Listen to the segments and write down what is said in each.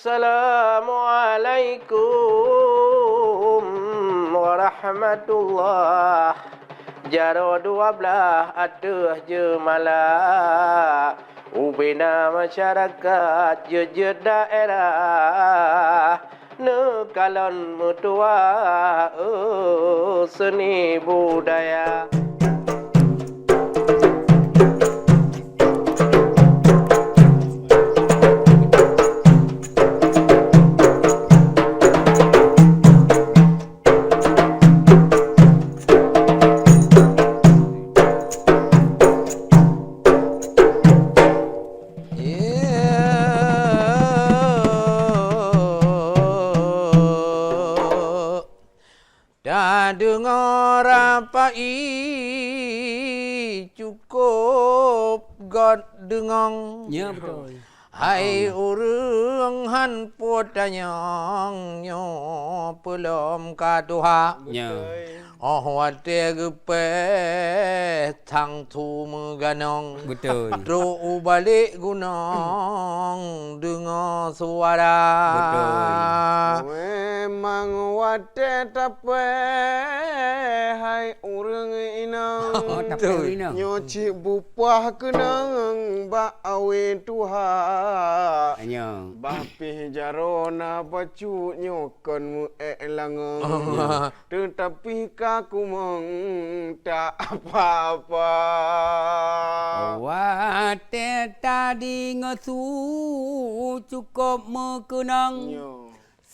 Assalamualaikum warahmatullahi. Jaro 12 atuh jemalah ubina masyarakat je daerah nekalon mutua seni budaya. Dengar apa cukup God dengang. Ya betul. Hai urang han podanyang nyo pelom kaduha. Ya. Oh wate gepe thang thu meganong. Betul. Tro balik gunong dengar suara. Betul. Memang wate tape hai urang inang. Oh, tape inang. Nyoci bupah kenang ba awe tuha. Ya. Bapih jarona bacu nyokon mu elang. Tetapi kaku mong tak apa-apa. Wate tadi ngesu cukup mekenang.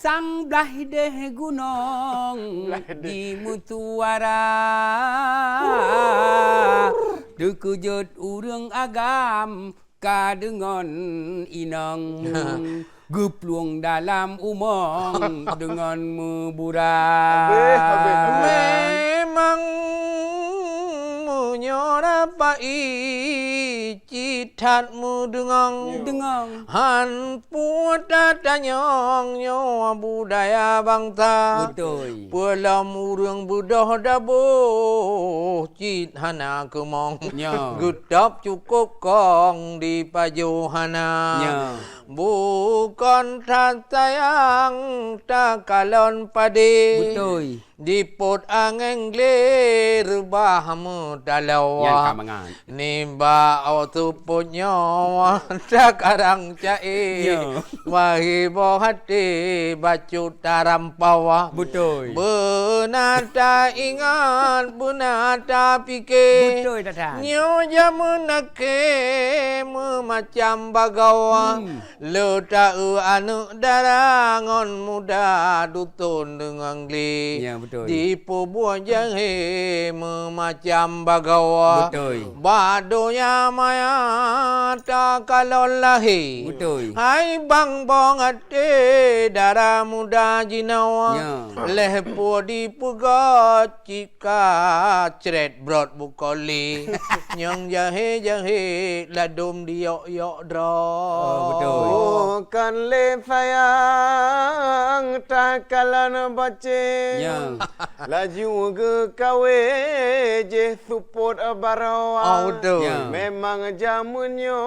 Sang belah deh gunung di mutuara. Dekejut urang agam kadengon inang. Gepluang dalam umong dengan meburang. Memang menyerapai citatmu dengang han puata tanyong nyo budaya bangsa. Betul. Pelam urang budah dabo cit hana kemong. Ya. Gudap cukup kong di pajuhana. Ya. Bukan tak sayang tak kalon padi. Betul. Dipot angeng gler bahamu dalau. Yang kamangan. Nimba autu punyo tak karang cai. Ya. Wahi bohati bacu tarampawa. Betul. Benata ingat, benata fikir. Betul Tata. Nyo jamunake macam bagawa. Leta anu darangon muda dutun dengan gli. Ya betul. Di pubuh jahe macam bagawa. Betul. Badonya maya tak kalon lahi. Betul. Hai bang bong ate darah muda jinawa. Ya. Lepo di pugat cika ceret brot bukoli. Nyong jahe ladum diok dro. Oh, betul. Kan le fayang tak kalan bace. Ya. Laju ke kawe je support barawa. Oh, betul. Ya. Memang jamunyo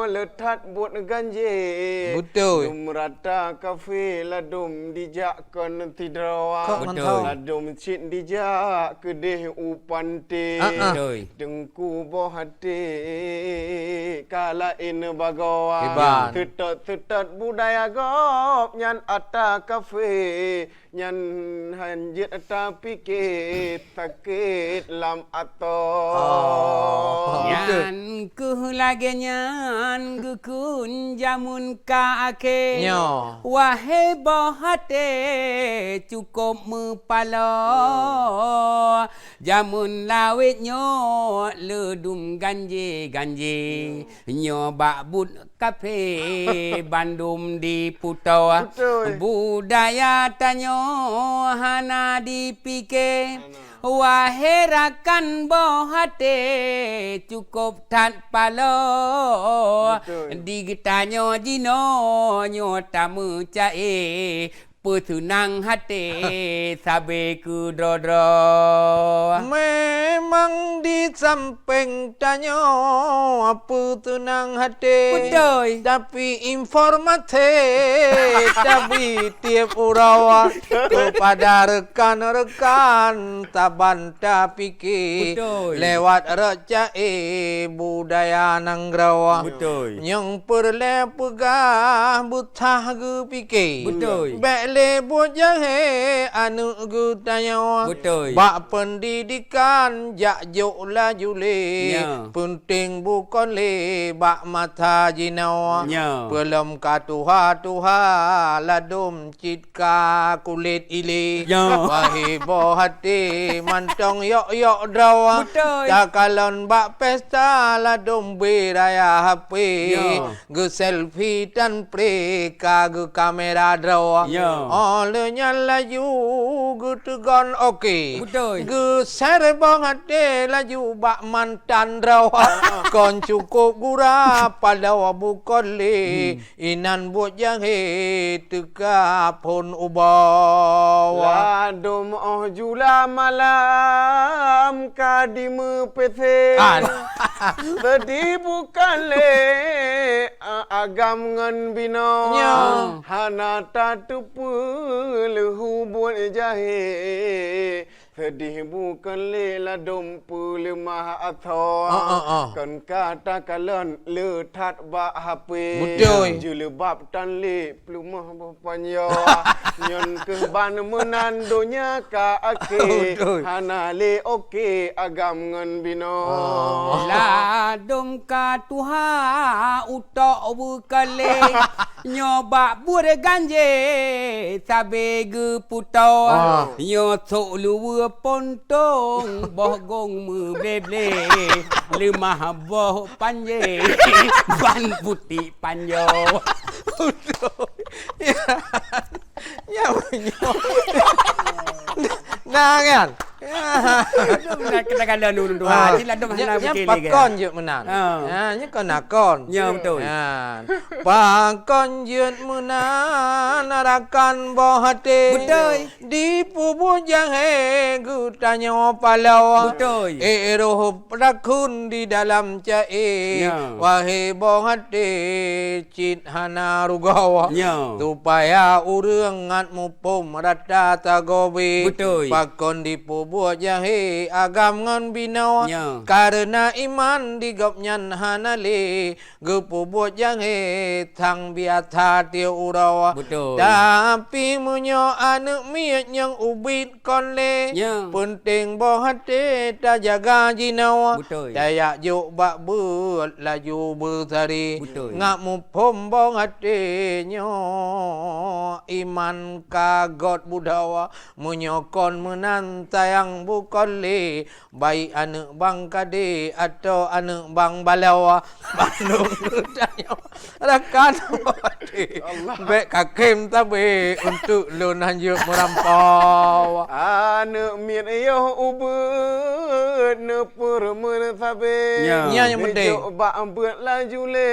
letat buat ganje. Betul. Dum rata kafe ladum dijakkan tidrawa. Kok Betul. Ladum cit dijak kedeh upante. Betul. Dengku boh hati kala in bagawa. Iban. Tetot budaya gop nyan ata kafe nyan hanjit ata pikir sakit lam ato. Yan ku lagi nyan gukun jamun ka ake. Nyo. Wahai bohate cukup mepalo. Jamun lawit nyo ledum ganje. Nyo bakbut kafe Bandung di Putau. Betul. Budaya tanyo hana dipikir. Wahai rakan bohate cukup tanpa lo. Betul. Di gitanyo jino nyo tamu cae Petunang hati sabe ku drodro. Memang di samping tanya apa tenang hati. Betul. Tapi informatif tapi tiap urawa kepada rekan-rekan taban tak fikir Betul. lewat recai budaya nanggrawa. Betul. Yang perle pegah butah ge fikir. Betul. Bele bojahe anu gu tanya. Betul. Bak pendidikan jak jok laju le. Ya. Penting bukan le bak mata jinawa. Ya. Belum katuha ladum citka kulit ili. Ya. Wahibo hati mantong yok drawa. Betul. Takalon bak pesta ladum beraya HP. Ya. Ge selfie dan preka ge kamera drawa. Ya. Olehnya laju ge tegon okey. Betul. Ge serebang hati laju bak mantan drawa. Kon cukup gura pada bukan le. Inan buat jahe teka pun ubawa. Ladum jula malam kadime pete. Tadi bukan le agam ngan bino. Ya. Hana tatupu lehu buat jahe. Sedih bukan le ladum pulemah atau kan kata kalon le tat ba HP. Betul. Jule bab tan le plumah bapanyo. Nyon ke ban menan donya ka ake. Betul. Hana le oke agam ngan bino. Ladum katuha utok bukale nyoba bure ganje sabe ge puto yo sok lu pontong boh gong mu bleble lemah boh panje ban putih panjo. Ya menyo. Nah kan. Nak kena kala dulu ha sila dom hana Nya bekele pakon je menan. Ha. Nya kon nakon. Ya betul. Pakon je menan narakan bohate. Betul. Di pubu jahe gutanya palau. Betul. Roh prakun di dalam cai. Ya. Wahai bohate cit hana rugawa. Ya. Supaya urang ngatmu pom rata tagobe. Betul. Pakon di buat jahe agam ngan binawa. Ya. Karena iman digopnyan hanale gepu buat jahe thang biata tia urawa. Betul. Tapi munyo anak miat yang ubit konle. Ya. Penting bohate ta jaga jinawa. Betul. Dayak juk bak buat laju bertari. Betul. Ngak mu pom bohate nyo iman kagot budawa. Munyo kon menantai yang bukan le baik anak bang kade atau anak bang balawa Bandung tanya rakan baik kakem tabe untuk lu lanjut merampau Anak miat yo ubet ne permen sabe. Ya. Ya, yang penting. Bak ambet laju le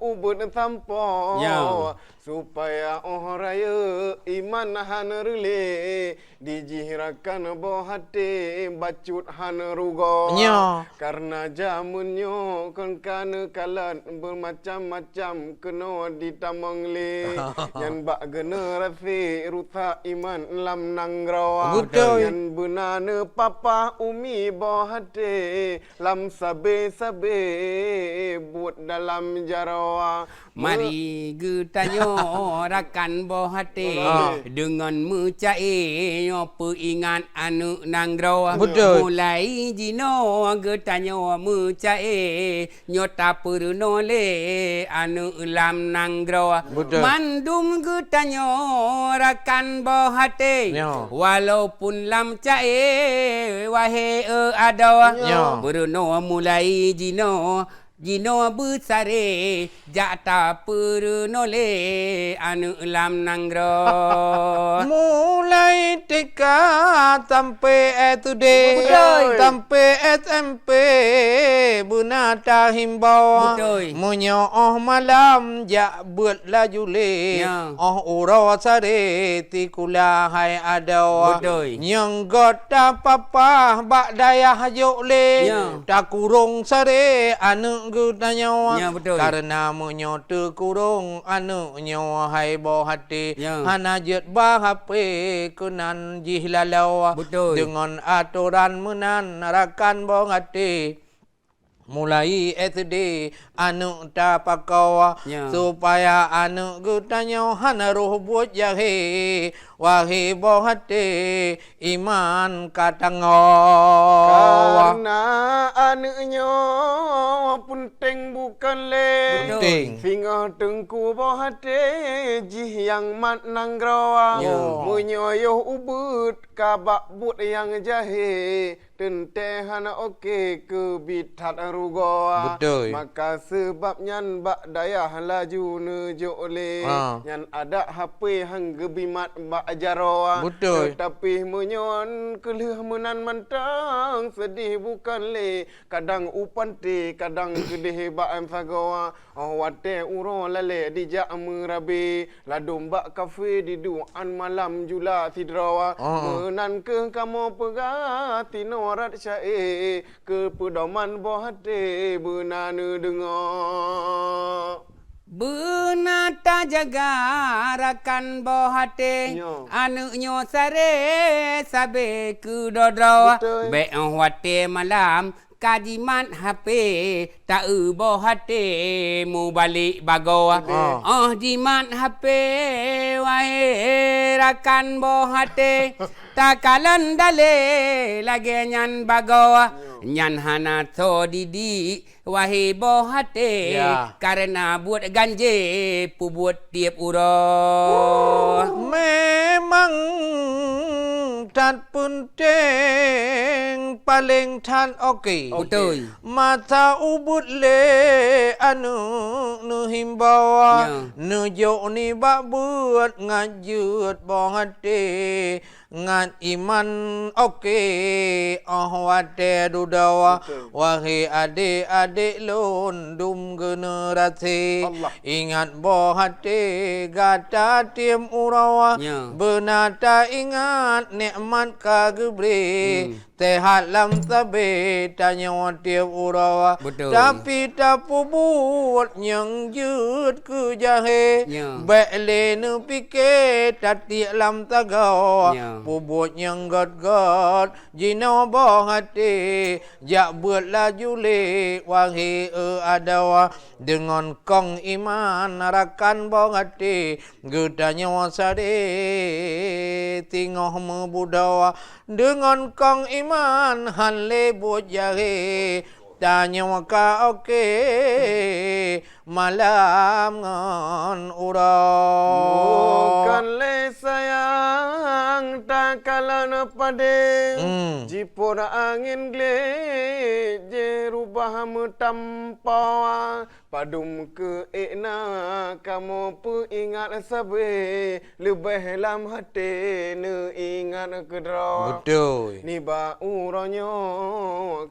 ubet tampo. Ya. Supaya raya iman han rele dijihirakan bohate bacut han rugo. Ya. Karena jamunyo kan kana kalan bermacam-macam kena ditamang le. Yang bak generasi ruta iman lam nangrawa. Betul. Yang benana papa umi bohate lam sabe-sabe buat dalam jarawa. Mari getanyo rakan bohate dengan mencai peingat anu nangro. Betul. Mulai jino getanyo mencai nyota perno le anu lam nangro. Betul. Mandum getanyo rakan bohate Ya. walaupun lam cai wahe ada Ya. perno mulai jino Jino besare jata pernole anu lam nanggro. Mulai TK sampai today Betul. sampai SMP bunata himbau Betul. Munyo malam jak buat laju le Ya. uro sare tikula hai ada Betul. nyang gota papa bak daya hajuk le Ya. tak kurung sare anu gutanya Ya, betul. karena munyo terkurung anu nyawa hai bo hati Ya. hana jet bah HP kunan jihlalau Betul. dengan aturan menan rakan bo hati mulai SD anu ta pakau Ya. supaya anu gutanya hana roh buat jahe wahi bo hati iman katango Karena anaknya penting bukan le. penting Finga tengku boh hati jih yang mat nanggrawa. Ya. Menyoyoh ubut kabak but yang jahe. Tente hana oke ke bitat rugoa. Betul. Maka sebabnya bak daya laju nejok le. Yang ada HP hang gebimat bak jaroa. Betul. Tetapi menyon kelih menan mantang sedih bukan le. Kadang upan te kadang kedih bak am fagawa. Oh wate uro lale dijak merabi. Ladum bak kafe di duan malam jula tidrawa. Menan ke kamu pegati norat syae ke pedoman boh hati benana dengar. Benata jaga rakan bohate Nyo. anu nyo sare sabe ku dodro Betul. be wate malam kajiman HP tak bohate mu balik bagoa jiman HP wae rakan bohate takalan dale lage nyan bagoa nyan hana to didi wahi bohate Ya. karena buat ganje pu buat tiap uro. memang tan penting paling tan okey Betul. mata ubut le anu nu himbawa Ya. nu jo ni bak buat ngajut bohate ngan iman okey wate dudawa wahai adik-adik lon dum generasi Allah. ingat bohate gata tim urawa Ya. benata ingat nikmat kagebri tehat lam tabe tanya tiap urawa Betul. tapi tak buat yang jut ke jahe Ya. Bele nu pikir tati lam tagaw Ya. Bubut yang god-god Jino boh hati Jak buat laju le Wahi adawa Dengan kong iman Rakan boh hati Gedanya wasade Tingoh mebudawa Dengan kong iman Hanle buat jahe Tanya waka oke malam ngon urang. Bukan le sayang tak kalan pade jipur angin gle je rubah metampawa padum ke ekna kamu pu ingat sabe lebih lam hati ne ingat kedra. Betul. Ni ba uronyo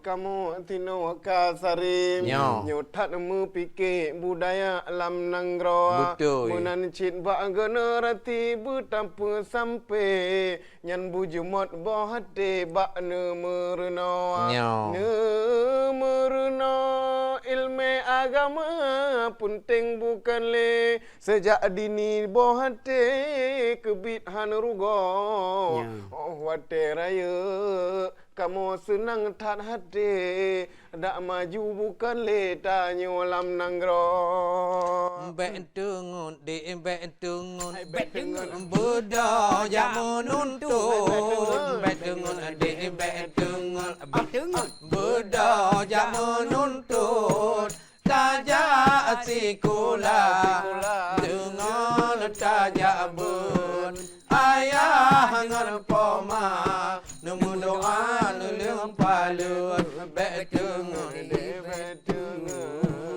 kamu tino kasarim Nyo. nyotat mu pikir budaya alam nanggro Betul. menan cit ba generati bertampa sampai nyan bujumot boh hati ba ne merena Nyo. ne merena ilmu agama penting bukan le sejak dini boh hati kebit han rugo Ya. oh wate raya kamu senang tat hati dak maju bukan le tanyo lam nanggro Mbak tungun di mbak tungun Mbak tungun. Budak jak menuntut Mbak tungun di mbak tungun Tengok. Budak jak menuntut Tajak sekolah Dengan tajak bun Ayah ngan poma Nemu doa nulung palun Mbak tungun di mbak tungun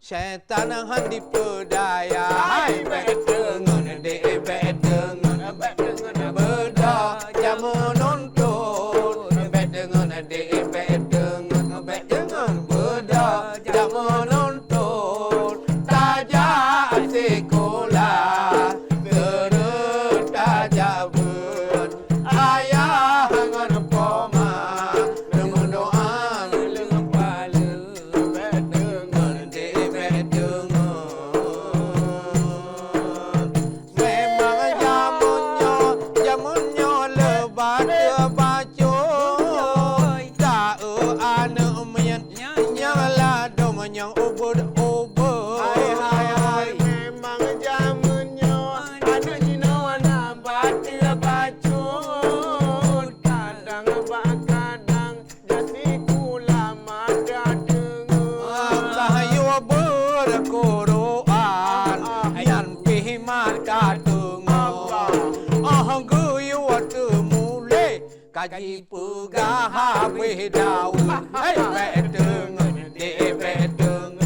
Syaitan handi pedaya. Hai bedengen dek bedengen beda jam menonton. Bedengen dek bedengen beda jam menonton. Tajak sekolah terus tajak ber. Ayah ngan poma dengan doa dengan pala. Bedengen dek bedengen. Memang jamunnya lebat terbacut. Tak anak menyat nyala dong yang ubud-ubud. Memang jamunya anak jinawan nampak terbacut. Kadang kadang jadi kulama ada dengar. Kayu berkoruan yang pihimat kadengar. Guyu temule kaji pegah habis daun. Hei bedengen dek bedengen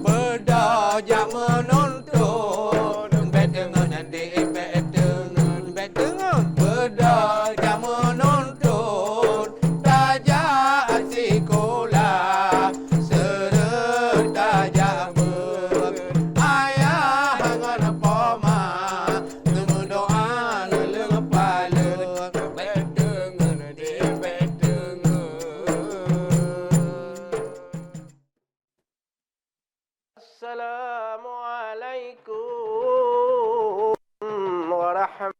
beda jam menonton. Bedengen dek bedengen beda jam menonton. Tajak sekolah seret tajak ber. Ayah ngan poma dengan doa leleng pala. Bedengen dek bedengen. Assalamualaikum warahmatullahi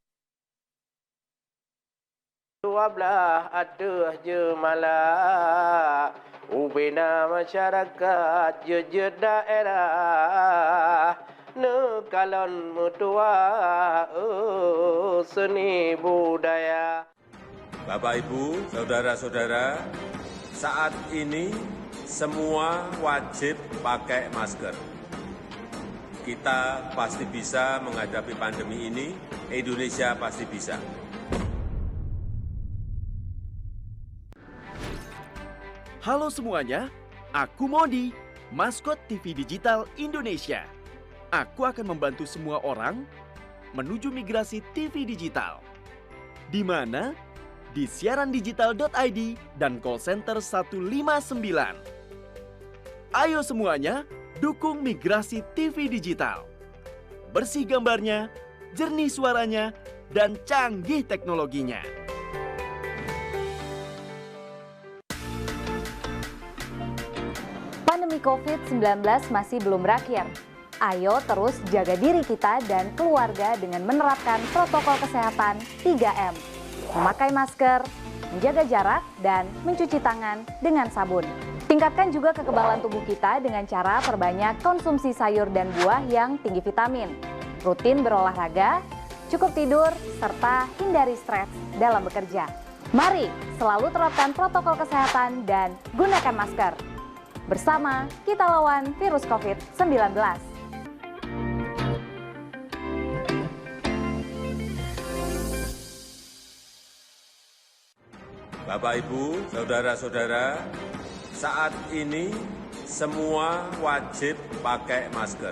12 ada jemalah ubina masyarakat je daerah nekalon mutua seni budaya. Bapak, Ibu, saudara-saudara, saat ini semua wajib pakai masker. Kita pasti bisa menghadapi pandemi ini, Indonesia pasti bisa. Halo semuanya, aku Modi, maskot TV Digital Indonesia. Aku akan membantu semua orang menuju migrasi TV digital. Di mana? Di siarandigital.id dan call center 159. Ayo semuanya, dukung migrasi TV digital. Bersih gambarnya, jernih suaranya, dan canggih teknologinya. Pandemi COVID-19 masih belum berakhir. Ayo terus jaga diri kita dan keluarga dengan menerapkan protokol kesehatan 3M. Memakai masker, menjaga jarak, dan mencuci tangan dengan sabun. Tingkatkan juga kekebalan tubuh kita dengan cara perbanyak konsumsi sayur dan buah yang tinggi vitamin. Rutin berolahraga, cukup tidur, serta hindari stres dalam bekerja. Mari selalu terapkan protokol kesehatan dan gunakan masker. Bersama kita lawan virus COVID-19. Bapak, Ibu, saudara-saudara, saat ini semua wajib pakai masker.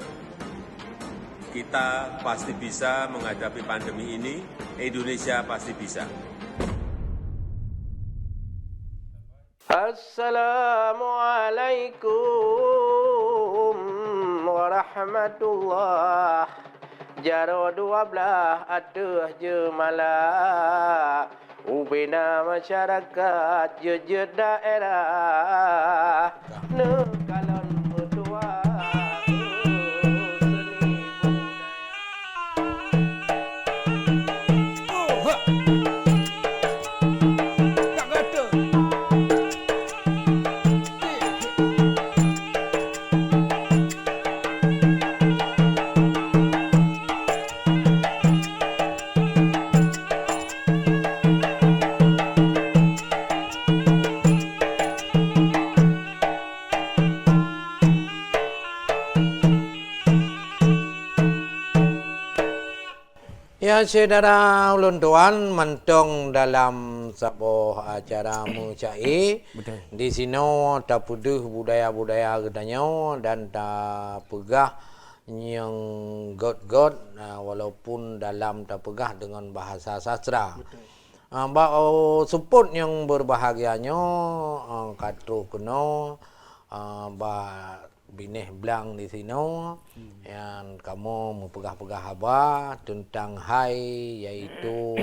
Kita pasti bisa menghadapi pandemi ini, Indonesia pasti bisa. Assalamualaikum warahmatullahi. Jaro 12 ada jemalah ubina masyarakat je daerah nekalon mutua seni Tak kata. Ya saudara ulun tuan mentong dalam saboh acara mucai. Betul. Di sini tak puduh budaya-budaya gedanya dan tak pegah yang god-god walaupun dalam tak pegah dengan bahasa sastra. Support yang berbahagianya katru kena binih belang di sini yang kamu mempegah-pegah apa tentang hai yaitu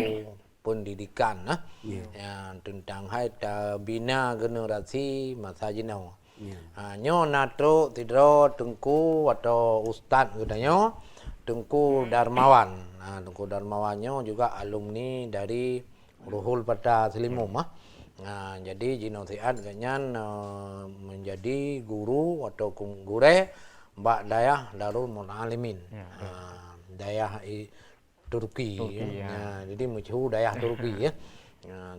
pendidikan yang tentang hai bina generasi masa jino nyo natro tidro tengku atau ustad katanya Tengku Darmawan. Tengku Darmawannya juga alumni dari Ruhul Pada Selimum. Jadi Jino Siat ganyan menjadi guru atau gure Mbak Dayah Darul Munalimin. Dayah Turki. Jadi mucu Dayah Turki ya.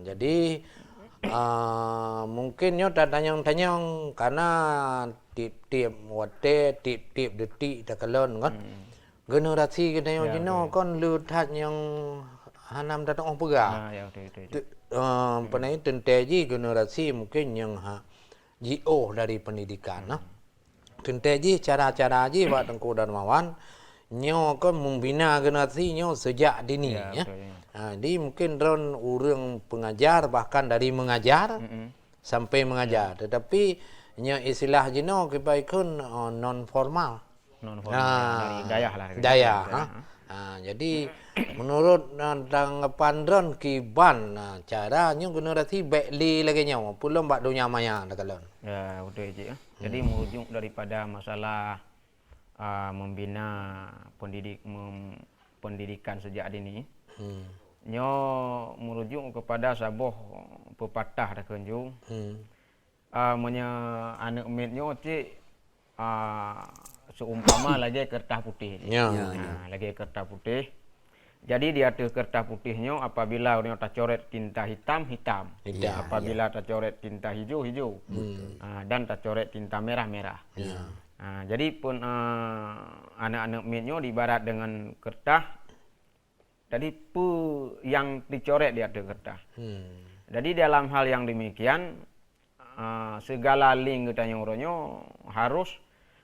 Jadi mungkinnya tak tanyang-tanyang karena tip-tip wate tip-tip detik tak kelon kan. Generasi kita yang Jino kan lutat yang hanam datang orang pegah. Penai tenteji generasi mungkin yang GO dari pendidikan. Tenteji cara-cara aji Pak Tengku Darmawan nyo kan membina generasi nyo sejak dini ya. Jadi mungkin dron urang pengajar bahkan dari mengajar sampai mengajar. Tetapi nyo istilah Jino kebaikan non formal. Dari dayah lah. Dayah. Jadi menurut tanggapan dron kiban caranya generasi baikli lagi nyawa pula mbak dunia maya dah kalon. Ya, betul je. Jadi merujuk daripada masalah membina pendidikan sejak dini. Nyo merujuk kepada sabuh pepatah dah kunjung. Menya anak metnyo cik seumpama lagi kertas putih. Lagi kertas putih. Jadi di atas kertas putihnya apabila orang tak coret tinta hitam. Apabila tak coret tinta hijau. Dan tak coret tinta merah. Jadi pun anak-anak metnya dibarat dengan kertas. Jadi yang dicoret di atas kertas. Jadi dalam hal yang demikian segala link ketanya orangnya harus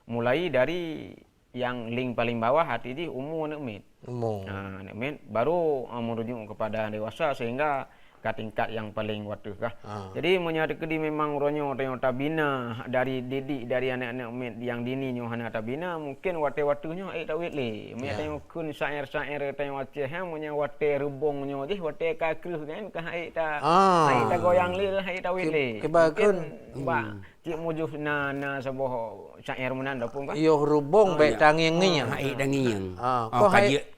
mulai dari yang link paling bawah hati di umur anak mit. Anak mit baru merujuk kepada dewasa sehingga ke tingkat yang paling waktu kah. Jadi menyadari memang orangnya tak bina dari didik dari anak-anak mit yang dini nyo hana tak bina mungkin waktu-waktunya tak wetli. Menyadari kun syair-syair tanya waceh munya wate rebongnya je wate kakruh kan ka hai ta goyang li hai ta wetli. Kebagun Mbak cik mujuh na sebuah syair menan dapun kan. Yo rubong baik tanging ni yang. Hai dah ngiyang. Kau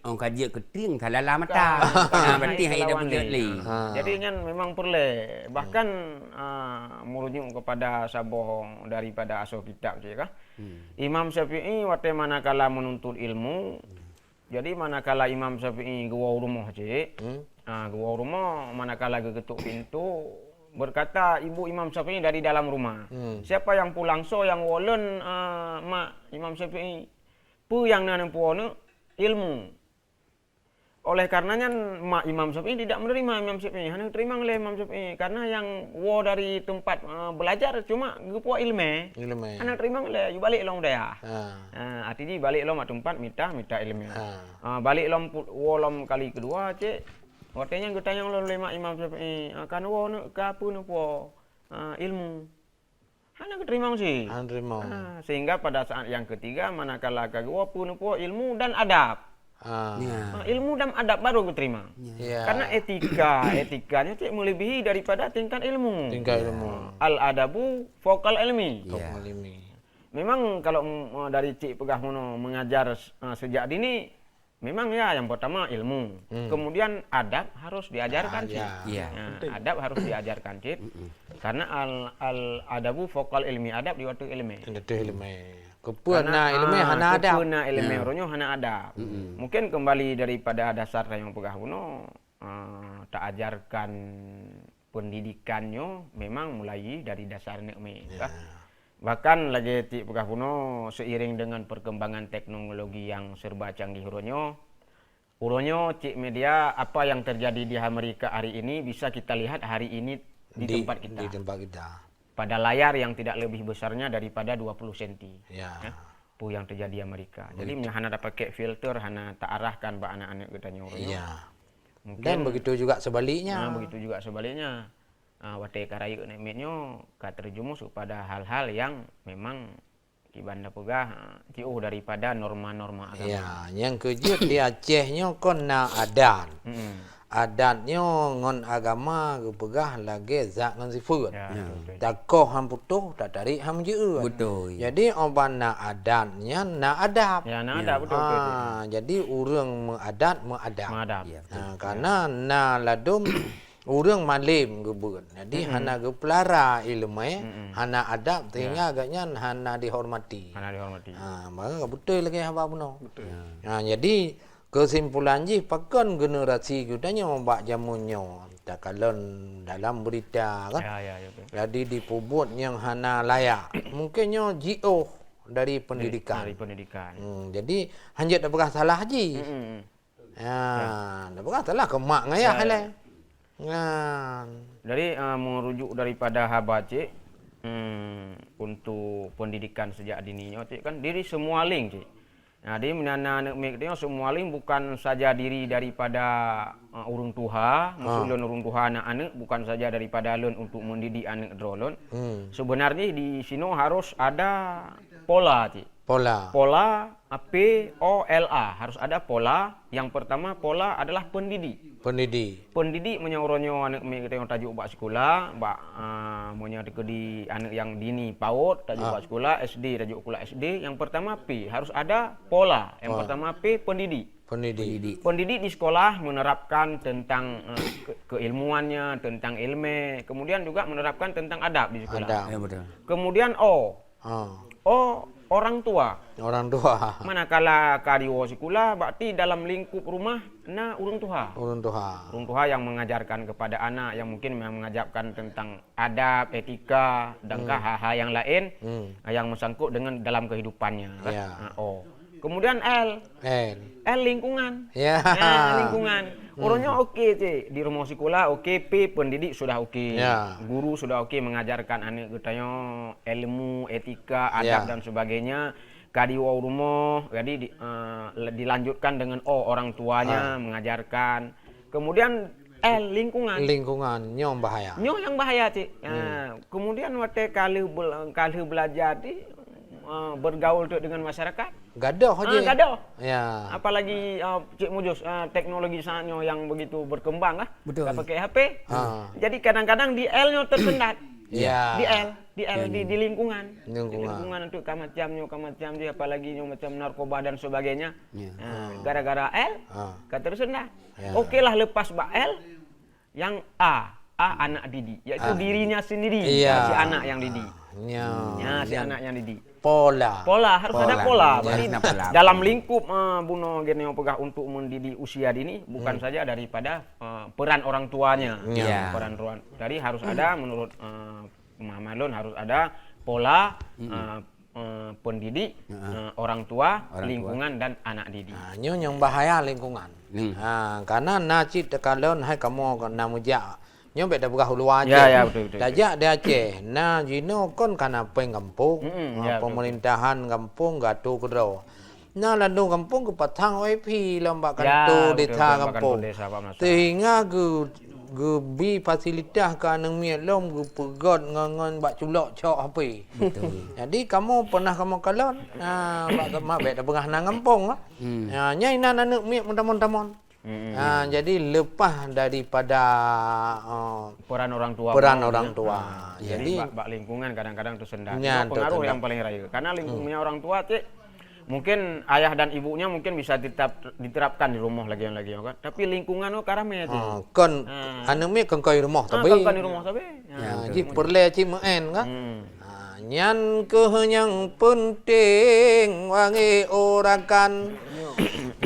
Orang kaji keting kalala mata. Berarti hai dah bujut li. Jadi kan memang perlu bahkan merujuk kepada sabuh daripada asal kitab je kah. Imam Syafi'i waktu manakala menuntut ilmu. Jadi manakala Imam Syafi'i gua rumah je. Gua rumah manakala ketuk pintu berkata ibu Imam Syafi'i dari dalam rumah. Siapa yang pulang yang walon mak Imam Syafi'i pu yang nanam puana ilmu. Oleh karenanya mak Imam Syafi'i tidak menerima Imam Syafi'i, hanya terima oleh Imam Syafi'i karena yang dari tempat belajar cuma gupua ilmu. Hanya terima oleh balik long dia. Artinya balik long tempat minta ilmu. Balik long wolom kali kedua cek waktunya kita tanya oleh mak Imam Syafi'i kan nak ke apa nak ilmu. Hanya keterima sih. Sehingga pada saat yang ketiga manakala kagua pun ilmu dan adab. Ilmu dan adab baru keterima. Karena etikanya cik melebihi daripada tingkat ilmu. Al-adabu fokal ilmi. Memang kalau dari cik pegah mengajar sejak dini memang ya yang pertama ilmu. Kemudian adab harus diajarkan cik. Adab harus diajarkan cik. Karena al-adabu fokal ilmi, adab di waktu ilmi. Kepuna ilmu hana adab. Kepuna ilmu orangnya hana adab. Mungkin kembali daripada dasar yang pegah kuno tak ajarkan pendidikannya memang mulai dari dasar ilmu. Bahkan lagi cik pegah kuno seiring dengan perkembangan teknologi yang serba canggih orangnya Uronyo cik media apa yang terjadi di Amerika hari ini bisa kita lihat hari ini di tempat kita. Di tempat kita. Pada layar yang tidak lebih besarnya daripada 20 cm. Ya. Pu yang terjadi di Amerika. Jadi hana dapat pakai filter, hana tak arahkan ba anak-anak kita uronyo. Iya. Mungkin Dan begitu juga sebaliknya. begitu juga sebaliknya. Wate karayu nemitnyo ka terjumus kepada hal-hal yang memang kibanda pegah jauh daripada norma-norma agama. Ya, yang kejut di Acehnya kon na adat. Adatnya ngon agama pegah lagi zak ngon sifut. Ya, betul. Takoh ham putuh tak tarik ham jeun. Betul. Jadi oban na adatnya na adab. Ya, nah ada betul. Jadi urang meadat meadab. Madap. Karena na ladum urang malim gebun. Jadi hana ge pelara ilmu hana adab sehingga agaknya hana dihormati. Hana dihormati. Maka betul lagi apa puno. Betul. Jadi kesimpulan ji pakan generasi kita bak jamunyo tak kalon dalam berita kan. Ya, betul. Jadi dipubut yang hana layak. Mungkinnya GO dari pendidikan. Dari pendidikan. Jadi hanjat dah pernah salah haji. Dah pernah salah ke mak ngayah lah. Dari merujuk daripada habace untuk pendidikan sejak dininya cik kan diri semua link cik. Nah, di menana anak mek dia semua link bukan saja diri daripada urung tuha, maksudnya urung tuha anak-anak bukan saja daripada lon untuk mendidik anak drolon. Sebenarnya di sini harus ada pola cik. Pola POLA harus ada pola. Yang pertama pola adalah pendidik. Pendidik menyauronyo anak kita yang tajuk bak sekolah, bak monya di anak yang dini PAUD tajuk bak sekolah, SD tajuk sekolah SD. Yang pertama P harus ada pola. Yang pertama P pendidik. Pendidik di sekolah menerapkan tentang keilmuannya, tentang ilmu, kemudian juga menerapkan tentang adab di sekolah. Ya, betul. Kemudian O orang tua. Manakala kariwo sekolah berarti dalam lingkup rumah urung tuha yang mengajarkan kepada anak yang mungkin mengajarkan tentang adab, etika dan hal-hal yang lain yang mengsangkut dengan dalam kehidupannya. Kemudian L lingkungan. Lingkungan. Orangnya okey cik. Di rumah sekolah okey, P pendidik sudah okey. Guru sudah okey mengajarkan anak katanya ilmu, etika, adab dan sebagainya. Kadiwa rumah, jadi dilanjutkan dengan orang tuanya mengajarkan. Kemudian L lingkungan nyong bahaya. Nyong yang bahaya cik. Kemudian waktu kali belajar di bergaul dengan masyarakat. Gadoh aja. Gadoh. Ya. Apalagi Cik Mujus teknologi saatnya yang begitu berkembang lah. Betul. Tak pakai HP. Jadi kadang-kadang di L-nya tersendat. Ya. Di lingkungan. Lingkungan untuk kamacamnya dia apalagi macam narkoba dan sebagainya. Gara-gara L tersendat. Okeylah lepas L yang A anak didik, yaitu dirinya sendiri, si anak yang didik. Si anak yang didik. Pola harus ada pola. Berarti dalam lingkup Buno Geneo pegah untuk mendidik usia dini bukan saja daripada peran orang tuanya. Peran orang. Jadi harus ada menurut pemahaman Lon harus ada pola pendidik, orang tua, lingkungan dan anak didik. Yang bahaya lingkungan. Karena nacit tekalon hai kamu namujak. Nyo beda buka hulu aja. Ya, betul. Dajak dia Aceh. Nah, jino kon kana peng kampung. Pemerintahan kampung gatu kedro. Nah, landu kampung ke patang OIP lomba kantor desa kampung. Sehingga bi fasilitas ka nang mi lom pegot ngangan bak culok cok HP. Betul. Jadi kamu pernah kamu kalon. Bak beda pengah nang kampung ah. Nyai nan anak mi muntamon. Jadi lepas daripada peran orang tua. Jadi bak lingkungan kadang-kadang tersendat. Pengaruh yang paling raya. Karena lingkungannya orang tua cik mungkin ayah dan ibunya mungkin bisa diterapkan di rumah lagi kan. Tapi lingkungan karame itu. Kan anu mi kan koi rumah tapi. Kan di rumah tapi. Ji perle ci meen kan. Nyan yang penting wangi orakan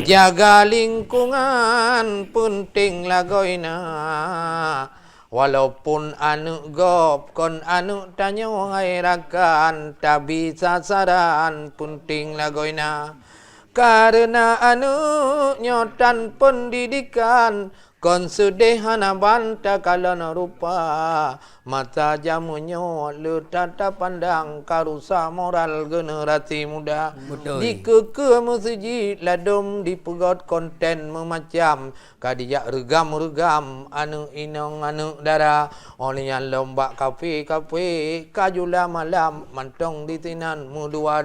jaga lingkungan penting lagoina walaupun anu gop kon anu tanya ngairakan tak bisa saran penting lagoina karena anaknya dan pendidikan kon sedehana banta kalana rupa mata jamunya le tata pandang karusa moral generasi muda Betul. di keke masjid ladom di pegot konten memacam kadijak regam anu inong anu dara olehnya lomba kafe kajula malam mantong di tinan mu dua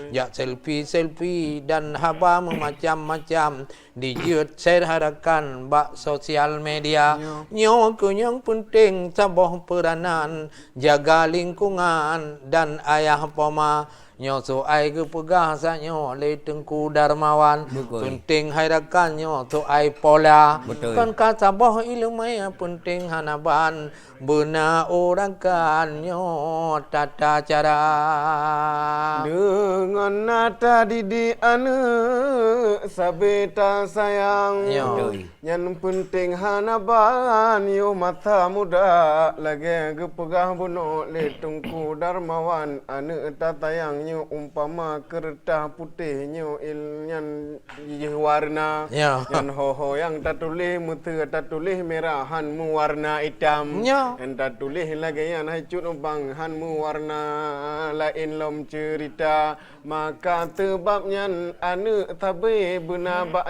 jak selfie dan haba memacam-macam dijut share harakan bak sosial media nyo yang penting saboh peranan jaga lingkungan dan ayah poma nyo so ai ke pegah sanyo le tengku darmawan Betul. penting harakan nyo so ai pola Betul. kan ka saboh ilmu penting hanaban beuna orang kan nyo tata cara Dengan nata didi anak sabeta sayang Yo. yang penting hanaban yo mata muda lagi gepegah buno le tungku darmawan anak tatayang nyo umpama kertas putih nyo ilnyan warna Yo. yang hoho yang tatulih mutu tatulih merahan mu warna hitam Yo. yang tatulih lagi yang hacut bang han mu warna lain lom cerita maka tebabnya anu tabe beuna bak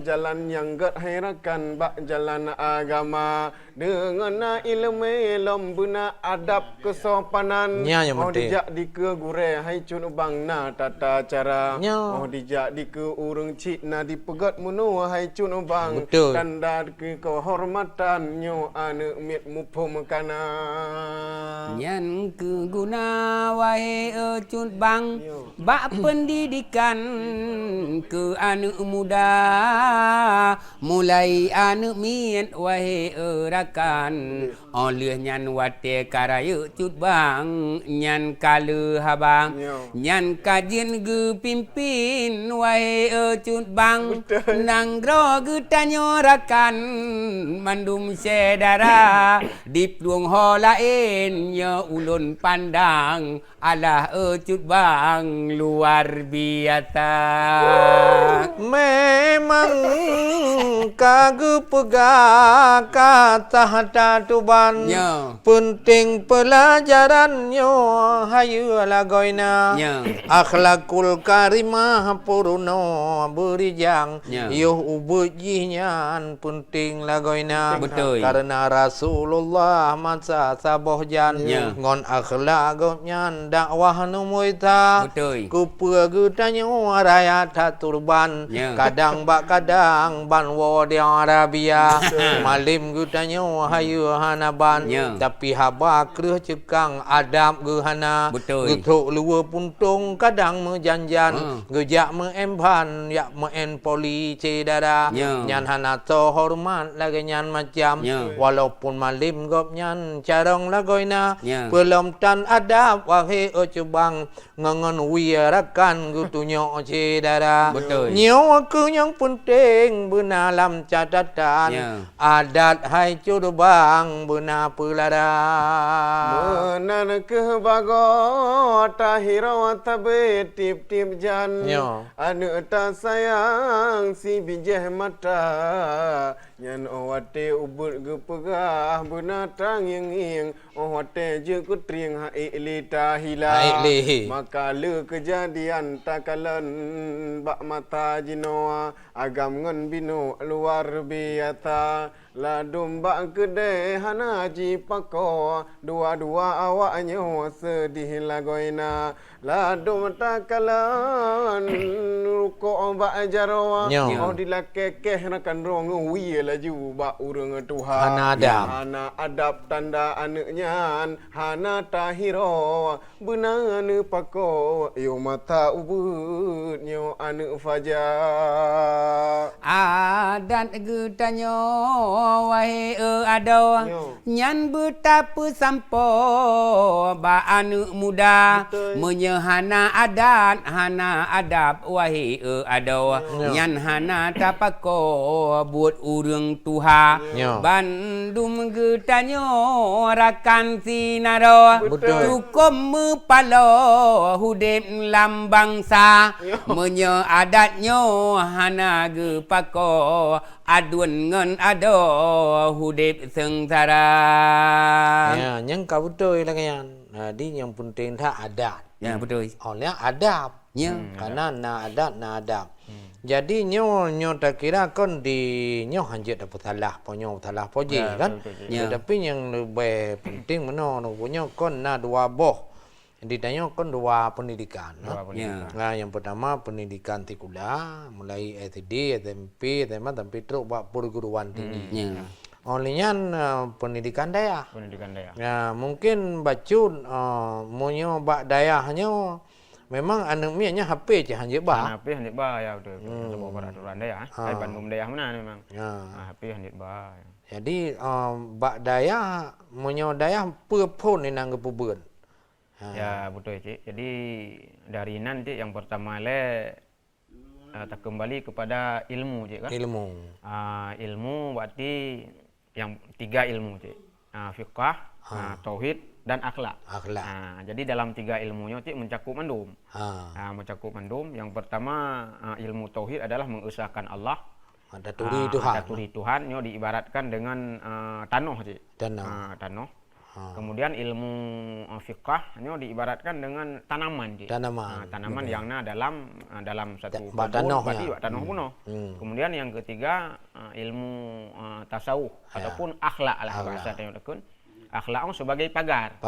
jalan yang gat herakan bak jalan agama dengan ilmu lom beuna adab kesopanan Nya yang mau penting. dijak di ke gure hai cun bang na tata cara Nya. mau dijak di ke urang cik na dipegat munu hai cun bang Betul. tanda ke kehormatan nyo anu mit mupum kana Nyan ke guna wae cut bang bak pendidikan ke anak muda mulai anak miet wae rakan oleh nyan wate karaya cut bang nyan kala habang nyan kajian ge pimpin wae cut bang nanggro ge tanyo rakan mandum sedara di pluang ho lain nya ulun pandang alah cut bang luar biasa. Memang kagu pegah kata hata tuban Ya. penting pelajarannya hayu lagoina Ya. akhlakul karimah puruno berijang Ya. yuh ubujinya penting lagoina Betul. karena Rasulullah masa sabohjan Ya. ngon akhlaknya dakwah numuita Betul. kupua gutanya raya turban Ya. kadang ban wo di Arabia malim gutanya hayu hanaban Ya. tapi haba kreh cekang adab gehana Betul. gutuk luwe puntung kadang mejanjan gejak meemban yak meen poli cedara Ya. nyan hana to hormat lagi nyan macam Ya. walaupun malim gop nyan carong lagoina Ya. belum tan adab wahai ocubang ngangan wirakan gutunya cedara Betul. nyawa ku yang penting benalam catatan Ya. adat hai curubang bena pelara Benar ke bago tahiro tabe tip jan Ya. anu ta sayang si bijeh mata nyan owate ubut gepegah benatang yang owate je kutring ha ili tahila Ha ili. maka le kejadian takalan bak mata jinoa agam ngon bino luar biasa la domba gede hanaji pako dua-dua awaknya sedih lagoina la dom takalan ruko ba jarwa Nyo. mau dilakekeh nakan rong wi laju ba urang Tuhan Hana adab. hana adab tanda anaknya hana tahiro benan pako yo mata ubut nyo anak fajar Adat getanyo wahe ado nyan betapa sampo ba anu muda menyehana adat hana adab wahe ado nyan hana tapako buat urang tuha bandum getanyo rakan sinaro cukup mepalo hudip lambangsa menye adatnyo hana ge pako aduan ngen ado hudip sengsara. Ya, yang kau betul lah kan. Di yang penting tak adat. Ya betul. Oleh adab. Ya. Karena na adab. Jadi nyo tak kira kon di nyo hanjit dapat salah, ponyo salah poji kan. Ya. Tapi yang lebih penting mana punya kon na dua boh. Ditanya kon dua pendidikan. Ya. Nah, yang pertama pendidikan tikula, mulai SD, SMP, SMA sampai terus buat perguruan tinggi. Ya. Olehnya pendidikan daya. Pendidikan daya. Ya, mungkin bacun munyo bak dayahnya memang anemia HP je hanje ba. HP hanjit ba ya betul. Sebuah peraturan daya. Hai Bandung daya mana memang. Ya. HP hanjit ba. Jadi bak daya munyo daya pepon ni nang kepubeun. Ya betul Cik. Jadi dari nanti yang pertama tak kembali kepada ilmu Cik kan. Ilmu. Ilmu berarti yang 3 ilmu Cik. Fiqh, tauhid dan akhlak. Jadi dalam 3 ilmunya Cik mencakup mandum. Mencakup mandum. Yang pertama ilmu tauhid adalah mengesahkan Allah. Ada turi Tuhan. Ada turi Tuhan nyo diibaratkan dengan tanah Cik. Tanah. Kemudian ilmu fiqh nyo diibaratkan dengan tanaman Cik. Tanaman yang dalam satu tanah berarti tanah puno. Kemudian yang ketiga ilmu tasawuf ataupun akhlak lah bahasa tanya tekun. Akhlak sebagai pagar.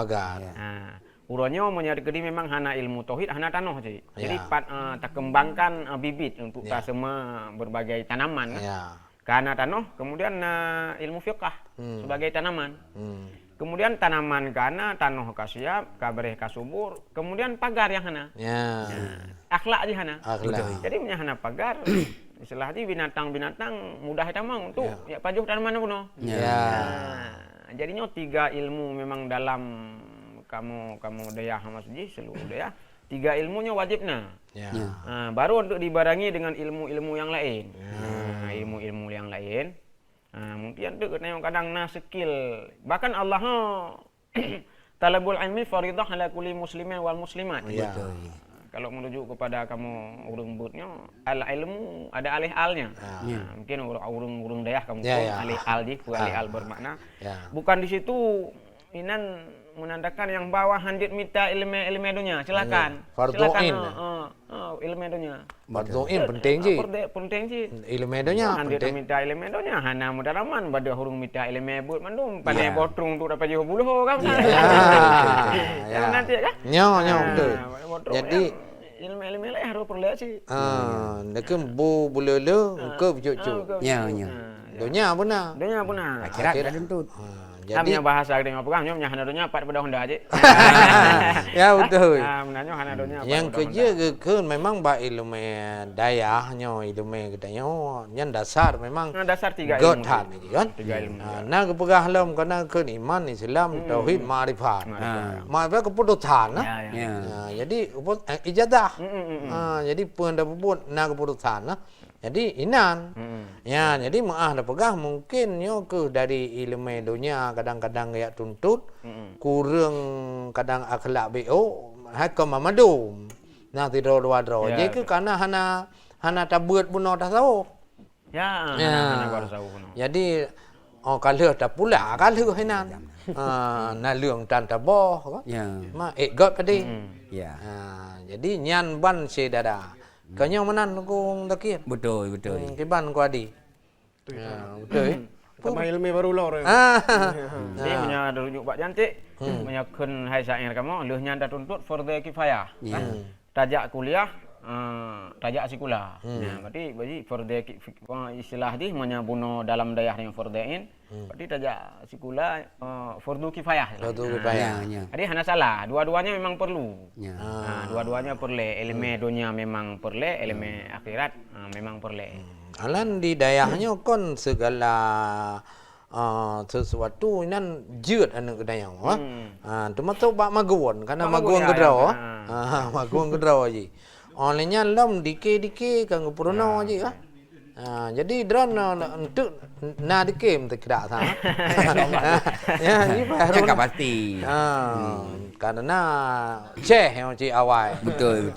Uronyo menyadari memang hana ilmu tauhid hana tanah Cik. Jadi tak kembangkan bibit untuk semua berbagai tanaman kan. Karena tanah kemudian ilmu fiqh sebagai tanaman. Kemudian tanaman kana tanah kasiap, kabareh kasubur, kemudian pagar yang hana. Akhlak di hana. Jadi punya hana pagar. Istilah di binatang-binatang mudah tamang untuk ya pajuh tanaman puno. Jadinya 3 ilmu memang dalam kamu daya masjid seluruh daya. 3 ilmunya wajibna. Baru untuk dibarengi dengan ilmu-ilmu yang lain. Ilmu-ilmu yang lain. Mungkin tu kadang skill. Bahkan Allah talabul ilmi faridah ala kulli muslimin wal muslimat. Kalau menuju kepada kamu urung butnya al ilmu ada alih alnya. Mungkin urung dayah kamu alih al di alih al bermakna. Bukan di situ inan menandakan yang bawah handit minta ilmu dunia. Silakan. Fardu'in. Ilmu dunia. Fardu'in penting sih. Penting sih. Ilmu dunia handit penting. minta ilmu dunia hana mudaraman pada hurung minta ilmu but mandum pandai botrung tu dapat jauh buluh kan. Nanti kan? Nyo betul. Jadi ilmu lain harus perlu sih. Dekem bu bulele ke cucu. Dunia benar. Akhirat dah tentu. Jadi bahasa dengan pegang nyonya hana dunia pat pada Honda aje. Ya betul. Menanyo hana dunia. Yang kerja ke memang ba ilmu daya nyo ilmu katanya nyan dasar memang dasar 3 ilmu. Godhan ni kan. 3 ilmu. Nah kepegah halam karena ke iman Islam tauhid ma'rifat. Ma'rifat keputusan nah. Jadi ijazah. Jadi pendaput nah keputusan nah. Jadi inan. Jadi maah dah pegah mungkin nyo ke dari ilmu dunia kadang-kadang ya tuntut kurang kadang akhlak BO hakam mamadum. Nah tidur dua dro. Jadi ke karena hana tabut buno tasawuf. Hana tasawuf buno. Jadi kalau tak pula kalau hinan. Na lương tan ta bo kan. Ma got tadi. Jadi nyan ban se dada. Kanya menan kong takir. Betul. Kiban ko adi. Betul. Tambah ilmu baru lah orang. Jadi punya rujuk Pak Jantik, punya kun hai saing kamu, leuhnya dah tuntut fardhu kifayah. Tajak kuliah, tajak sekolah. Berarti fardhu istilah di menyabuno dalam dayah yang fardhain. Berarti tajak sekolah fardhu kifayah. Jadi hana salah, dua-duanya memang perlu. Dua-duanya perlu. Ilmu dunia memang perlu, ilmu akhirat memang perlu. Alan di dayahnya kon segala sesuatu nan jeut anu kedayang termasuk bak maguan karena maguan gedraw maguan gedraw ji olehnya lam dike kang purno ji jadi drone untuk dike tidak sama ya ni baru Cakap pasti. karena ceh yang ci awal Betul.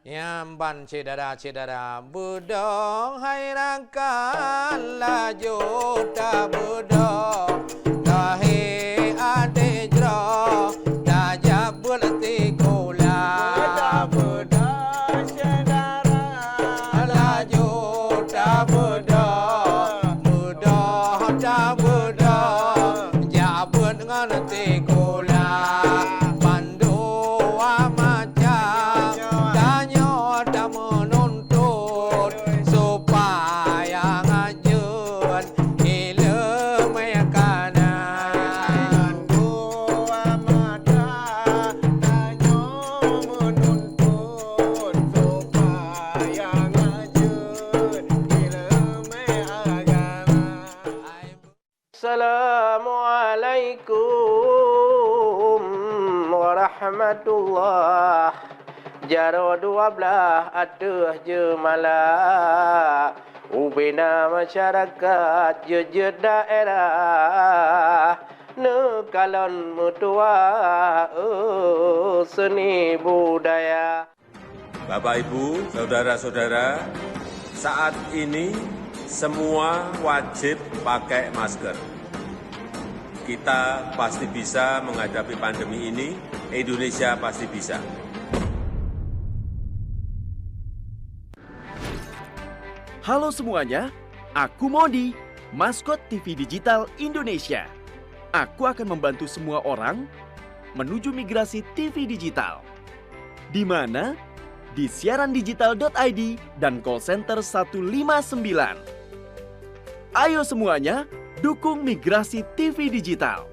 Yang ban cedara bedong hai rangkan laju ta bedong dahe ade jro daja bulati kola bedong cedara laju ta bedong ta bedong jabut nganti kola bandu amaja menuntut supaya ngajun ilmu kanan dua mata tanyo menuntut supaya ngajun ilmu agama. Assalamualaikum warahmatullahi Jaro 12 atuh jemalah ubina masyarakat je daerah nekalon mutua seni budaya. Bapak Ibu, saudara-saudara, saat ini semua wajib pakai masker. Kita pasti bisa menghadapi pandemi ini, Indonesia pasti bisa. Halo semuanya, aku Modi, maskot TV Digital Indonesia. Aku akan membantu semua orang menuju migrasi TV digital. Di mana? Di siarandigital.id dan call center 159. Ayo semuanya, dukung migrasi TV digital.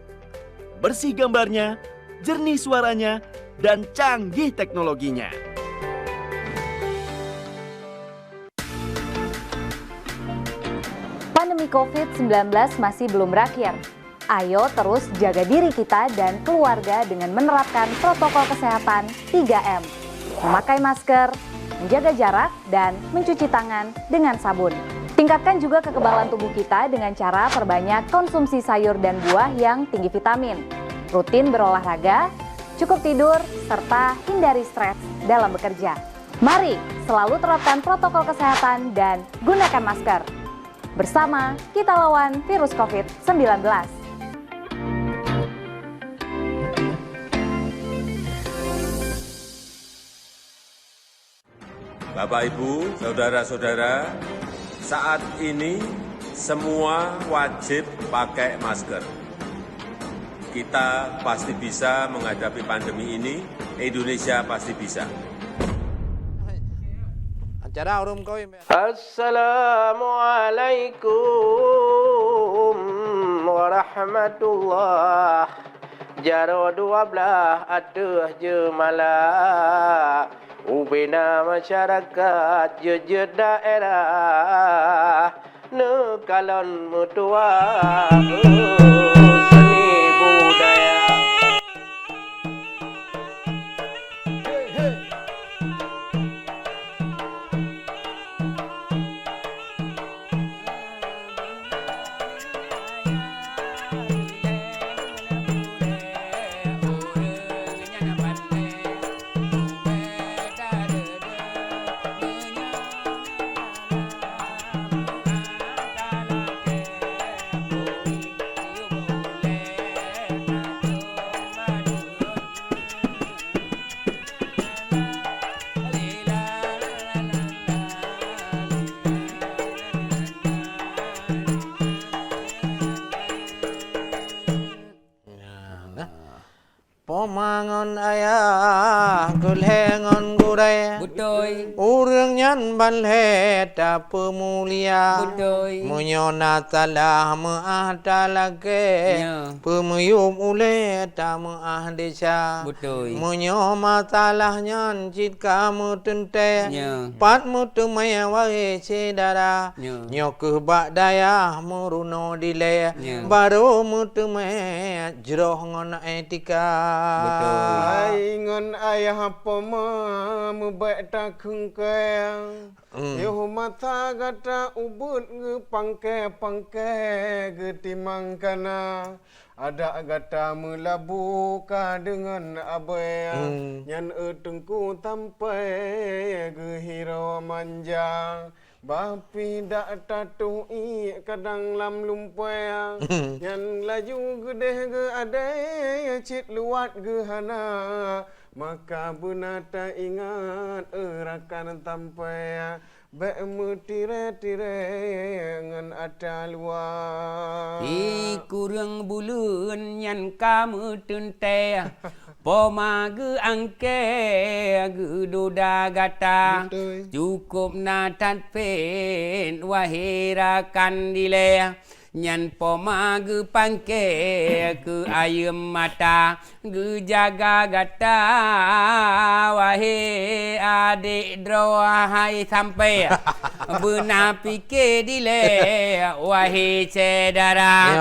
Bersih gambarnya, jernih suaranya, dan canggih teknologinya. Pandemi COVID-19 masih belum berakhir. Ayo terus jaga diri kita dan keluarga dengan menerapkan protokol kesehatan 3M. Memakai masker, menjaga jarak, dan mencuci tangan dengan sabun. Tingkatkan juga kekebalan tubuh kita dengan cara perbanyak konsumsi sayur dan buah yang tinggi vitamin. Rutin berolahraga, cukup tidur, serta hindari stres dalam bekerja. Mari selalu terapkan protokol kesehatan dan gunakan masker. Bersama kita lawan virus COVID-19. Bapak Ibu, saudara-saudara, saat ini semua wajib pakai masker. Kita pasti bisa menghadapi pandemi ini, Indonesia pasti bisa. Acara urum kau. Assalamualaikum warahmatullahi Jaro 12 atuh jemalah ubina masyarakat je daerah nekalon mutua seni budaya. Pomangon ayah, kulhengon guraya. Betul. Betul. Urang nyan ban le ta pemulia. Betul. Menyona talah maah talake. Ya. Pemuyum ule ta maah desa. Betul. Menyoma talah nyan cit kamu tente. Ya. Pat mutu maya wae sedara. Ya. Nyok bak daya muruno dile. Ya. Baru mutu maya jroh ngon etika. Betul. Ai ngon ayah poma mubek tak kengkeng. Yo mata gata ubut nge pangke getimang kana. Ada gata melabuka dengan abai. Nyan etengku tampai gehiro manjang. Bapi dak tatui kadang lam lumpai. Yang laju gede ge adai cit luat ge hana. Maka benata ingat erakan tampai. Bek tire ngan ada luar. Kurang bulan nyan kamu tente. Poma ge angke ge doda gata. Betul. Cukup na tanpen wahirakan dile. Nyan poma ge pangke ke ayam mata ge jaga gata wahe adik drohai sampai benar fikir dile wahe cedara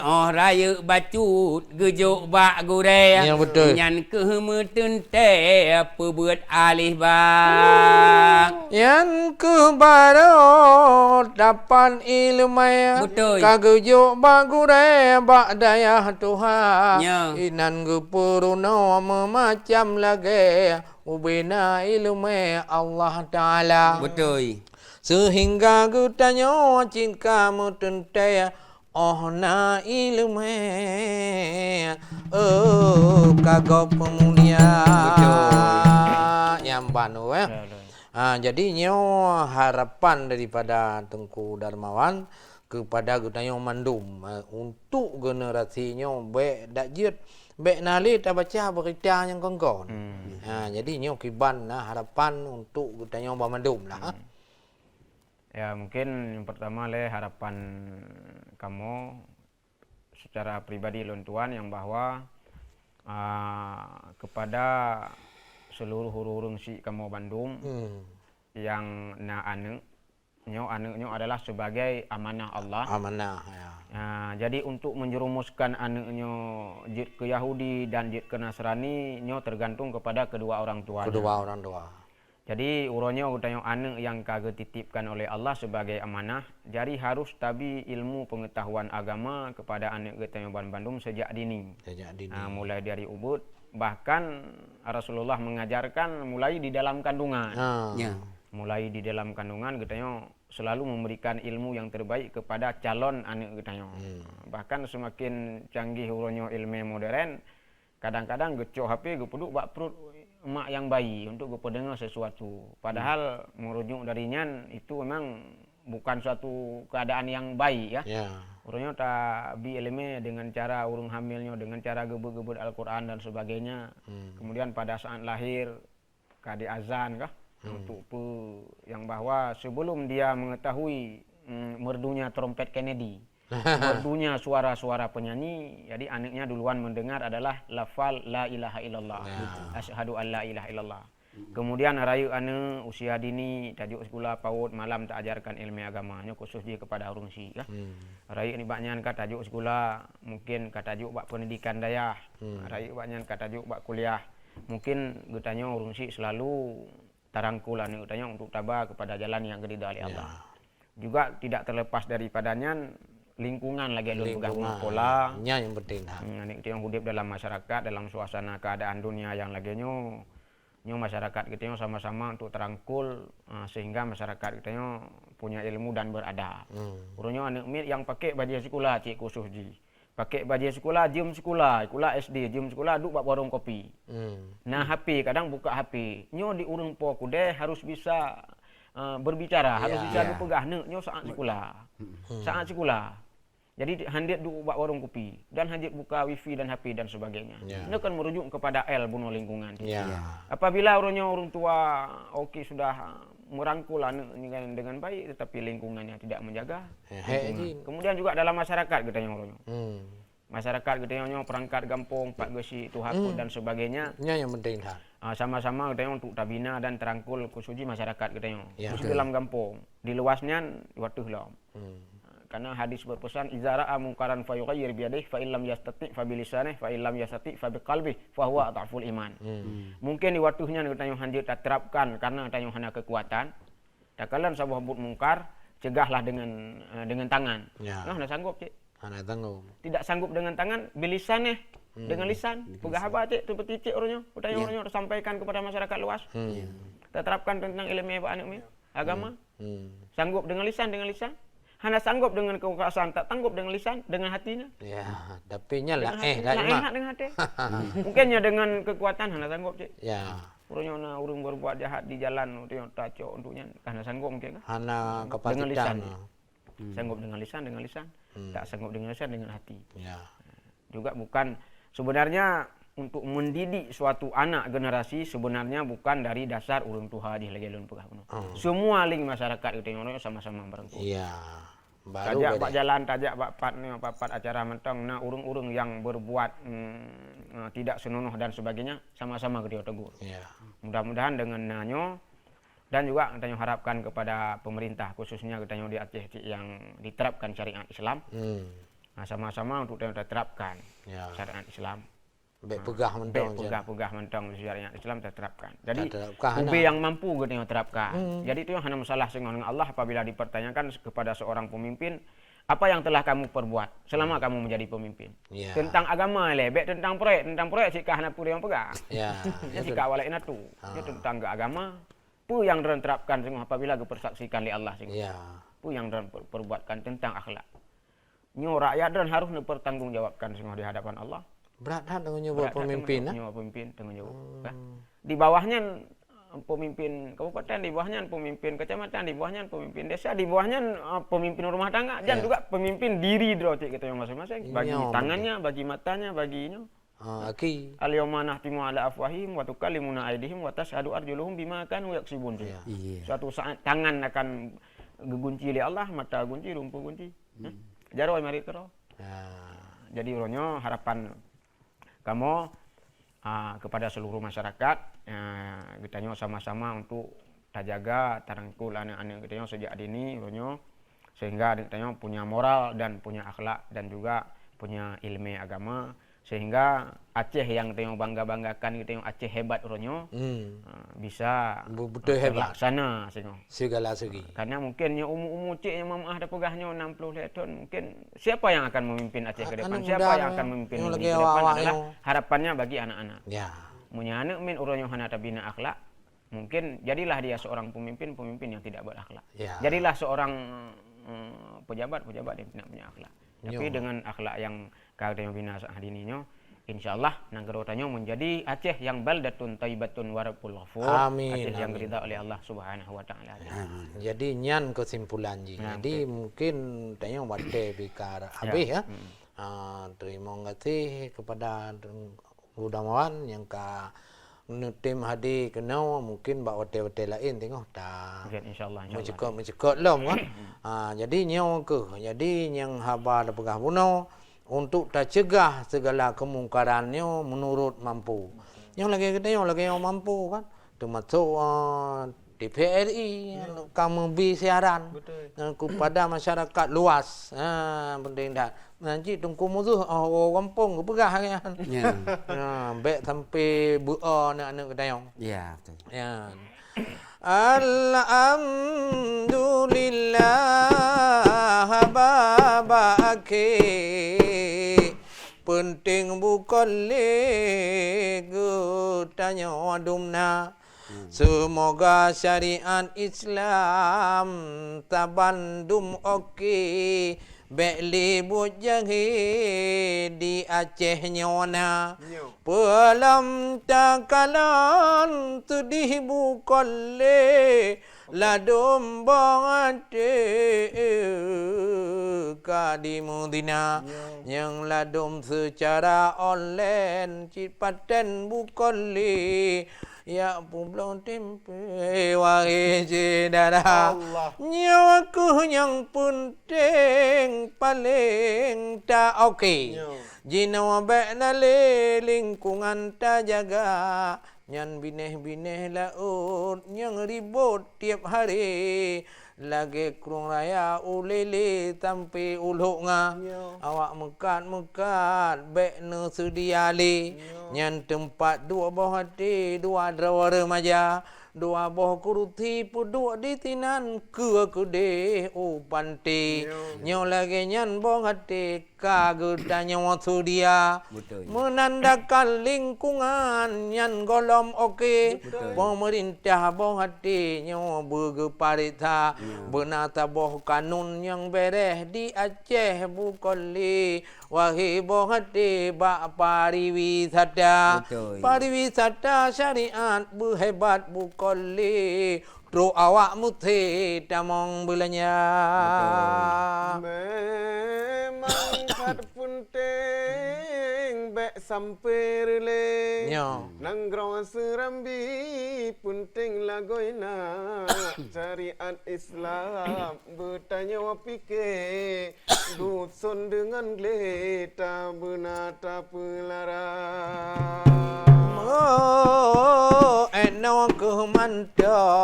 oh raya bacut gejuk bak gure Ya, betul. nyan kemetente pebuat alih bak Yang kebaro dapan ilmu. Betul. Kagejuk bagure bak daya Tuhan. Ya. Inan gepuruno memacam lagi. Ubina ilmu Allah Ta'ala. betul Sehingga gutanya cinta kamu tente. Oh na ilmu. Oh kagok pemulia. Betul. Yang banu jadi nyo harapan daripada Tengku Darmawan kepada gunanya mandum untuk generasi nyo baik dak jut baik nali tak baca berita yang kongkon. Jadi nyo kiban harapan untuk gunanya mandum lah. Ya mungkin yang pertama harapan kamu secara pribadi lontuan yang bahwa kepada seluruh hurung si kamu Bandung yang anaknya adalah sebagai amanah Allah. Amanah ya. Jadi untuk menjerumuskan anaknya jid ke Yahudi dan jid ke Nasrani nyo tergantung kepada kedua orang tuanya. Kedua orang tua. Jadi uronyo utanya anak yang kagak titipkan oleh Allah sebagai amanah. Jadi harus tabi ilmu pengetahuan agama kepada anak kita yang Bandung sejak dini. Sejak dini. Mulai dari ubud. Bahkan Rasulullah mengajarkan mulai di dalam kandungan. ya Mulai di dalam kandungan katanya selalu memberikan ilmu yang terbaik kepada calon anak katanya. Bahkan semakin canggih uronyo ilmu modern, kadang-kadang gecok HP gepeduk bak perut emak yang bayi untuk gepedengar sesuatu. Padahal merujuk darinya itu memang bukan suatu keadaan yang baik ya. Urungnya tak bi eleme dengan cara urung hamilnya, dengan cara gebut-gebut Al-Quran dan sebagainya. Kemudian pada saat lahir kadi azan kah untuk yang bahwa sebelum dia mengetahui merdunya trompet Kennedy, merdunya suara-suara penyanyi, jadi anaknya duluan mendengar adalah lafal la ilaha illallah, asyhadu an la ilaha illallah. Kemudian rayu ane usia dini tajuk sekolah PAUD malam tak ajarkan ilmu agamanya khusus dia kepada urung si ya. Rayu ni baknyan ka tajuk sekolah mungkin ka tajuk bak pendidikan dayah. Rayu baknyan ka tajuk bak kuliah. Mungkin gutanya urung si selalu tarangkul ane gutanya untuk tabah kepada jalan yang diridai oleh Allah. Juga tidak terlepas daripadanya lingkungan lagi ada pegang pola. Yang penting. Anik yang hidup dalam masyarakat dalam suasana keadaan dunia yang lagi nyo masyarakat kita sama-sama untuk terangkul sehingga masyarakat kita punya ilmu dan beradab. Urunyo anak mit yang pakai baju sekolah cik khusus ji. Pakai baju sekolah jam sekolah SD jam sekolah duduk bak warung kopi. Nah HP kadang buka HP. Nyo di urung po kude harus bisa berbicara, harus bisa dipegah nyo saat sekolah. Saat sekolah. Jadi handit duk buat warung kopi dan handit buka wifi dan HP dan sebagainya. Ya. Ini kan merujuk kepada bunuh lingkungan. Ya. Apabila orang tua okey sudah merangkul anak dengan baik tetapi lingkungannya tidak menjaga. Lingkungan. Kemudian juga dalam masyarakat kita orang. Masyarakat kita perangkat kampung, Pak Gesi, Tuhakut dan sebagainya. Ini yang penting dah. Sama-sama kita untuk tabina dan terangkul khususnya masyarakat kita Ya. khusus dalam kampung. Di luasnya waktu lah. Karena hadis berpesan izara mungkaran fayughayyir biyadihi fa illam yastati fa bilisanihi fa illam yastati fa biqalbihi fa huwa dhaful iman. Mungkin di waktunya kita yang hanjut terapkan karena kita yang hanya kekuatan. Takalan sebuah but mungkar cegahlah dengan tangan. Ya. Nah, sanggup cik. Anak tanggung. Tidak sanggup dengan tangan bilisannya dengan lisan. Pegah apa cik seperti cik orangnya. Kita yang orangnya sampaikan kepada masyarakat luas. Kita terapkan tentang ilmu agama. Sanggup dengan lisan. Hanya sanggup dengan kekuasaan, tak sanggup dengan lisan, dengan hatinya. Ya, tapi nya lah enak dengan hati. Mungkinnya dengan kekuatan hanya sanggup cik. Ya. Orangnya orang berbuat jahat di jalan, orang tacok untuknya, karena sanggup mungkin kan? Hana Dengan lisan. kepatitan. Sanggup dengan lisan. Tak sanggup dengan lisan, dengan hati. Ya. Juga bukan sebenarnya untuk mendidik suatu anak generasi sebenarnya bukan dari dasar urang tuha di lagi ulun pegah kuno. Semua link masyarakat itu orang sama-sama berangkut. Iya. Baru Tajak beda. pak jalan, tajak pak pat acara mentang, nah urung-urung yang berbuat tidak senonoh dan sebagainya sama-sama kita tegur. Iya. Mudah-mudahan dengan nanyo dan juga kita harapkan kepada pemerintah khususnya kita di Aceh yang diterapkan syariat Islam. Nah, sama-sama untuk kita terapkan Ya. syariat Islam. Baik pegah mentong. Pegah mentong syariat Islam terapkan. Jadi Terapkan, ubi yang mampu kita terapkan. Jadi itu yang hanya masalah dengan Allah apabila dipertanyakan kepada seorang pemimpin apa yang telah kamu perbuat selama kamu menjadi pemimpin. Ya. Tentang agama lebek tentang proyek sikah hana puri yang pegang. Ya. Ya sikah walai natu. Itu tentang agama. Pu yang terapkan semua apabila dipersaksikan oleh Allah sing. Ya. Pu yang perbuatkan tentang akhlak. Nyo rakyat dan harus dipertanggungjawabkan semua di hadapan Allah. Berat dah dengan nyebut pemimpin. Nyawa pemimpin tanggung jawab. Di bawahnya pemimpin kabupaten, di bawahnya pemimpin kecamatan, di bawahnya pemimpin desa, di bawahnya pemimpin rumah tangga, dan juga pemimpin diri cik kita yang masing-masing. Bagi tangannya, bagi matanya, baginya. Aki. Al-yawma nahtimu ala afwahihim wa tukallimuna aydihim wa tashhadu arjuluhum bima kanu yaksibun. Suatu saat tangan akan gegunci oleh Allah, mata gunci, rumpu gunci. Jaroi mari kero. Jadi uronyo harapan kamu kepada seluruh masyarakat kita sama-sama untuk terjaga terangkul anak-anak kita sejak dini sehingga kita punya moral dan punya akhlak dan juga punya ilmu agama sehingga Aceh yang kita bangga-banggakan kita Aceh hebat bisa betul hebat terlaksana segala segi. Karena mungkin umur cik yang mamah ada pegahnya 60 tahun mungkin siapa yang akan memimpin Aceh ke depan, siapa yang akan memimpin negeri ke depan adalah harapannya bagi anak-anak. Ya. Punya anak min urang yang hana tabina akhlak, mungkin jadilah dia seorang pemimpin yang tidak berakhlak. Ya. Jadilah seorang pejabat yang tidak punya akhlak. Tapi dengan akhlak yang kau bina saat ini insyaallah nanggerotannya menjadi Aceh yang baldatun thayyibatun wa rabbul ghafur. Amin. Aceh yang diridha oleh Allah Subhanahu wa taala. Jadi nyan kesimpulan ji. Jadi mungkin tanya wate bikar habis ya. Terima kasih kepada udawan yang ka tim hadi kenal mungkin bak wate-wate lain tengok dah. Insyaallah. Mencekok lom kan. Jadi nyaw ke. Jadi yang haba ada pegah buno untuk tak cegah segala kemungkarannya menurut mampu. Yang lagi yang mampu kan. Termasuk TVRI kamu bi siaran kepada masyarakat luas. Penting dah. Nanti tunggu musuh kampung pegah kan. Ya. Baik sampai buah anak-anak kedayang. Ya, betul. Ya. Alhamdulillah babake penting bukan lego tanya dumna. Semoga syariat Islam tabandum okey. Bekli bujangi di Aceh nyona Pelam takalan sedih bukan le ladum bangate di Madinah yang ladum secara online cip paten bukan li ya publon tempe wahai jedara nyawaku yang penting paling tak okey jinawa bekna le lingkungan tak jaga nyan bineh-bineh laut yang ribut tiap hari lagi kurung raya ulele tampi uluk nga awak mekat bek ne sedia le nyan tempat dua buah hati dua drawa remaja dua buah kuruti puduk di tinan ke panti nyo lagi nyan buah hati kagedanya waktu dia menandakan lingkungan yang golom okey pemerintah boh hati nyo bergeparita benata boh kanun yang bereh di Aceh bukoli wahai boh hati bak pariwisata pariwisata syariat berhebat bukoli Tro awak mutih damong belanya. Memang kat penting bek sampai rele. Nang grong serambi penting lagoina syariat Islam bertanya wapike dusun dengan gleta benata pelarang. Eno kemantong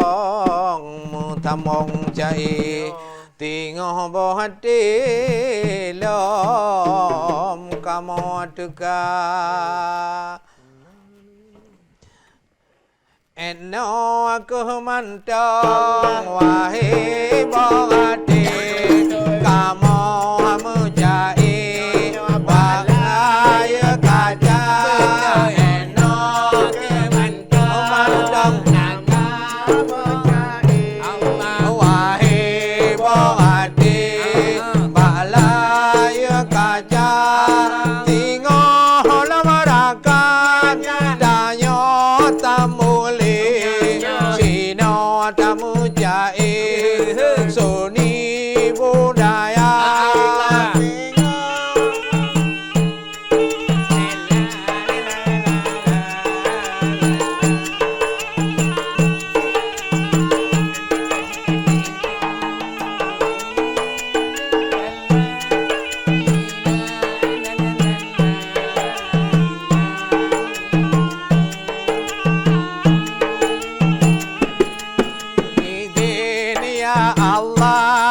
mutamong jai tingoh bohati lom kamu tuka eno kemantong wahai bohati kamu mujai balaya kaca Allah